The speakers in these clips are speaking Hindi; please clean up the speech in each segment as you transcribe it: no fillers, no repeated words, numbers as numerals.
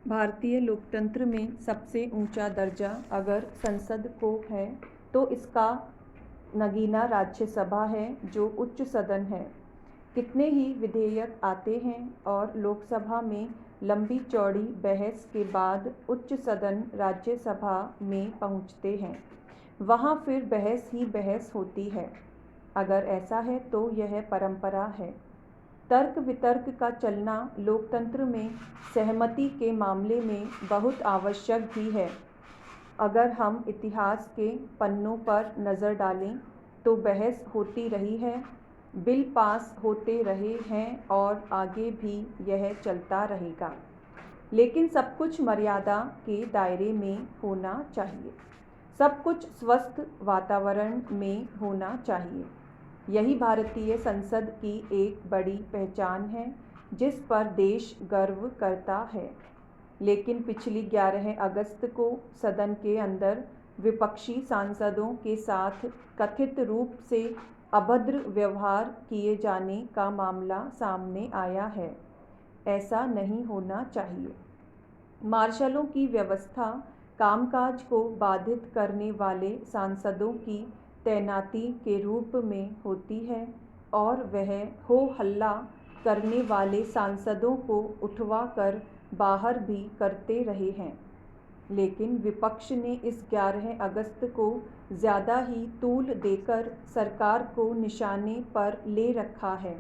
भारतीय लोकतंत्र में सबसे ऊंचा दर्जा अगर संसद को है तो इसका नगीना राज्यसभा है, जो उच्च सदन है। कितने ही विधेयक आते हैं और लोकसभा में लंबी चौड़ी बहस के बाद उच्च सदन राज्यसभा में पहुंचते हैं। वहां फिर बहस ही बहस होती है। अगर ऐसा है तो यह परंपरा है। तर्क वितर्क का चलना लोकतंत्र में सहमति के मामले में बहुत आवश्यक भी है। अगर हम इतिहास के पन्नों पर नज़र डालें तो बहस होती रही है, बिल पास होते रहे हैं और आगे भी यह चलता रहेगा। लेकिन सब कुछ मर्यादा के दायरे में होना चाहिए। सब कुछ स्वस्थ वातावरण में होना चाहिए। यही भारतीय संसद की एक बड़ी पहचान है, जिस पर देश गर्व करता है। लेकिन पिछली 11 अगस्त को सदन के अंदर विपक्षी सांसदों के साथ कथित रूप से अभद्र व्यवहार किए जाने का मामला सामने आया है। ऐसा नहीं होना चाहिए। मार्शलों की व्यवस्था कामकाज को बाधित करने वाले सांसदों की तैनाती के रूप में होती है और वह हो हल्ला करने वाले सांसदों को उठवा कर बाहर भी करते रहे हैं। लेकिन विपक्ष ने इस 11 अगस्त को ज़्यादा ही तूल देकर सरकार को निशाने पर ले रखा है।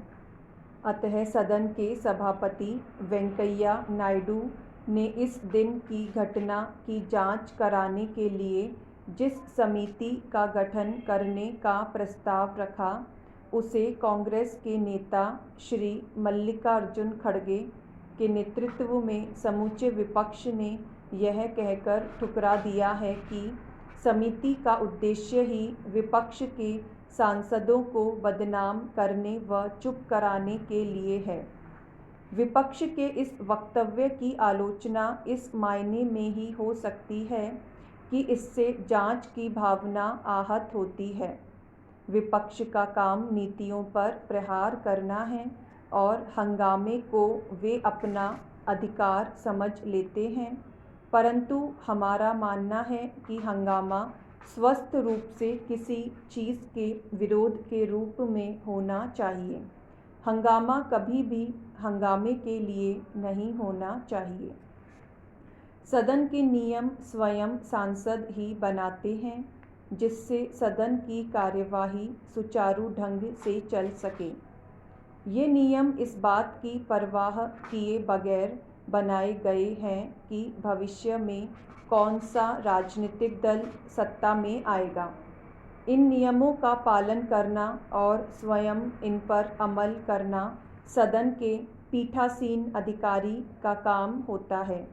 अतः सदन के सभापति वेंकैया नायडू ने इस दिन की घटना की जांच कराने के लिए जिस समिति का गठन करने का प्रस्ताव रखा, उसे कांग्रेस के नेता श्री मल्लिकार्जुन खड़गे के नेतृत्व में समूचे विपक्ष ने यह कहकर ठुकरा दिया है कि समिति का उद्देश्य ही विपक्ष के सांसदों को बदनाम करने व चुप कराने के लिए है। विपक्ष के इस वक्तव्य की आलोचना इस मायने में ही हो सकती है कि इससे जांच की भावना आहत होती है। विपक्ष का काम नीतियों पर प्रहार करना है और हंगामे को वे अपना अधिकार समझ लेते हैं, परंतु हमारा मानना है कि हंगामा स्वस्थ रूप से किसी चीज़ के विरोध के रूप में होना चाहिए। हंगामा कभी भी हंगामे के लिए नहीं होना चाहिए। सदन के नियम स्वयं सांसद ही बनाते हैं, जिससे सदन की कार्यवाही सुचारू ढंग से चल सके। ये नियम इस बात की परवाह किए बगैर बनाए गए हैं कि भविष्य में कौन सा राजनीतिक दल सत्ता में आएगा। इन नियमों का पालन करना और स्वयं इन पर अमल करना सदन के पीठासीन अधिकारी का काम होता है।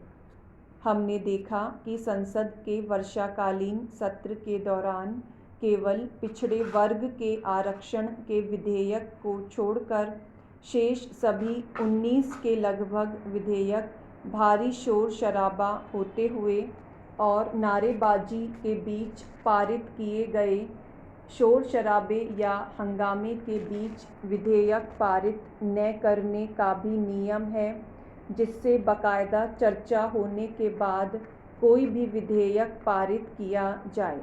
हमने देखा कि संसद के वर्षाकालीन सत्र के दौरान केवल पिछड़े वर्ग के आरक्षण के विधेयक को छोड़कर शेष सभी 19 के लगभग विधेयक भारी शोर शराबा होते हुए और नारेबाजी के बीच पारित किए गए। शोर शराबे या हंगामे के बीच विधेयक पारित न करने का भी नियम है, जिससे बाकायदा चर्चा होने के बाद कोई भी विधेयक पारित किया जाए।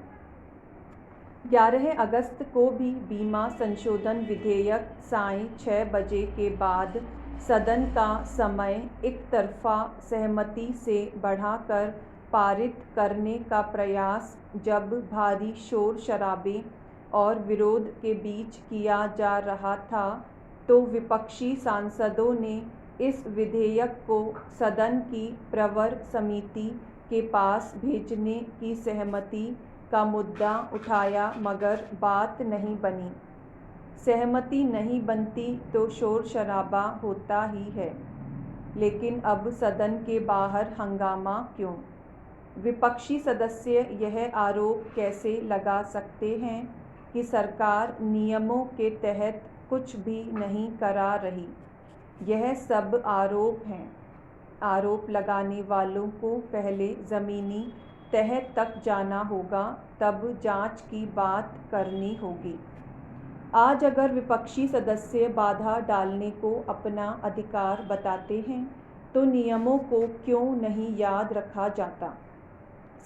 11 अगस्त को भी बीमा संशोधन विधेयक सायं 6 बजे के बाद सदन का समय एक तरफा सहमति से बढ़ाकर पारित करने का प्रयास जब भारी शोर शराबे और विरोध के बीच किया जा रहा था, तो विपक्षी सांसदों ने इस विधेयक को सदन की प्रवर समिति के पास भेजने की सहमति का मुद्दा उठाया, मगर बात नहीं बनी। सहमति नहीं बनती तो शोर शराबा होता ही है। लेकिन अब सदन के बाहर हंगामा क्यों? विपक्षी सदस्य यह आरोप कैसे लगा सकते हैं कि सरकार नियमों के तहत कुछ भी नहीं करा रही? यह सब आरोप हैं। आरोप लगाने वालों को पहले ज़मीनी तह तक जाना होगा, तब जांच की बात करनी होगी। आज अगर विपक्षी सदस्य बाधा डालने को अपना अधिकार बताते हैं तो नियमों को क्यों नहीं याद रखा जाता।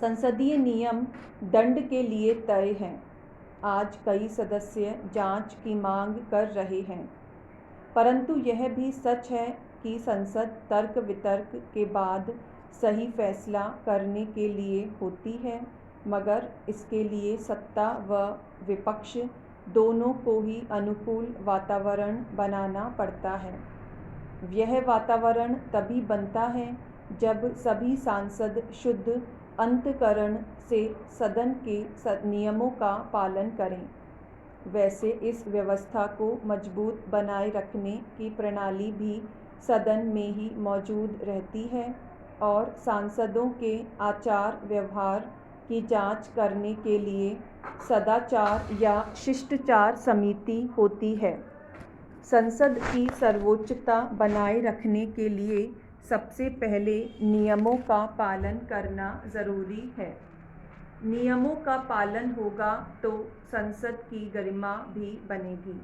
संसदीय नियम दंड के लिए तय हैं। आज कई सदस्य जांच की मांग कर रहे हैं, परंतु यह भी सच है कि संसद तर्क वितर्क के बाद सही फैसला करने के लिए होती है, मगर इसके लिए सत्ता व विपक्ष दोनों को ही अनुकूल वातावरण बनाना पड़ता है। यह वातावरण तभी बनता है जब सभी सांसद शुद्ध अंतःकरण से सदन के नियमों का पालन करें। वैसे इस व्यवस्था को मजबूत बनाए रखने की प्रणाली भी सदन में ही मौजूद रहती है और सांसदों के आचार व्यवहार की जांच करने के लिए सदाचार या शिष्टाचार समिति होती है। संसद की सर्वोच्चता बनाए रखने के लिए सबसे पहले नियमों का पालन करना ज़रूरी है। नियमों का पालन होगा तो संसद की गरिमा भी बनेगी,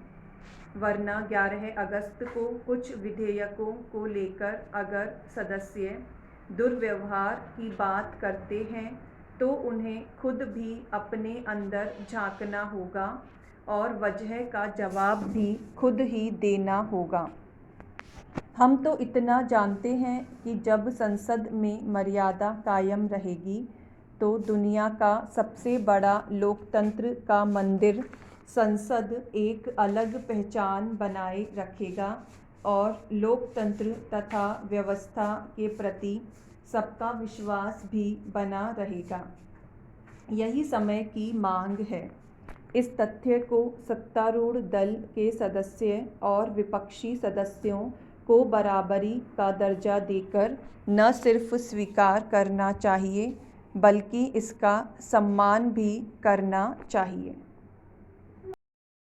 वरना 11 अगस्त को कुछ विधेयकों को लेकर अगर सदस्य दुर्व्यवहार की बात करते हैं तो उन्हें खुद भी अपने अंदर झांकना होगा और वजह का जवाब भी खुद ही देना होगा। हम तो इतना जानते हैं कि जब संसद में मर्यादा कायम रहेगी तो दुनिया का सबसे बड़ा लोकतंत्र का मंदिर संसद एक अलग पहचान बनाए रखेगा और लोकतंत्र तथा व्यवस्था के प्रति सबका विश्वास भी बना रहेगा। यही समय की मांग है। इस तथ्य को सत्तारूढ़ दल के सदस्य और विपक्षी सदस्यों को बराबरी का दर्जा देकर न सिर्फ स्वीकार करना चाहिए बल्कि इसका सम्मान भी करना चाहिए।